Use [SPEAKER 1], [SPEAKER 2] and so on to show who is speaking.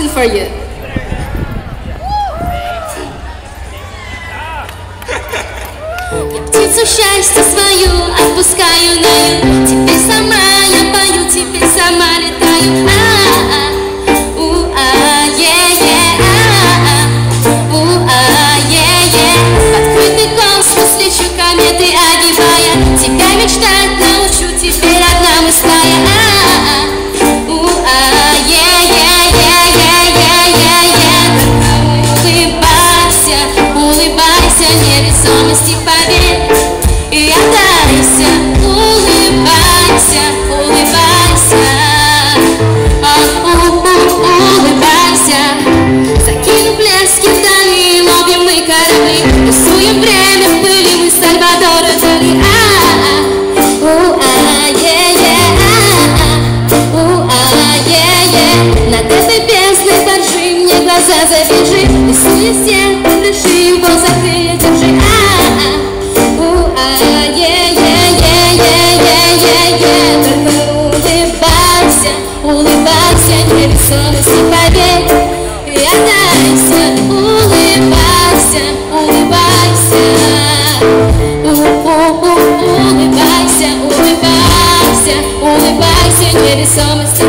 [SPEAKER 1] Austin for you. Я птицу счастья свою отпускаю на юг. Теперь сама я пою, теперь сама летаю. В открытый космос лечу, кометы огибая. Тебя мечтать научу, теперь одна мы стая. Улыбайся, невесомости поверь и отдайся. Улыбайся, улыбайся, улыбайся. Закинув лески вдали, ловим мы корабли, рисуем время в пыли, мы Сальвадора Дали. Над этой бездной держи, мне глаза завяжи, рисуя всех, дыши, его за крылья держи. Только улыбайся, улыбайся, невесомости поверь и отдайся. Улыбайся, улыбайся, улыбайся, улыбайся, улыбайся, невесомости.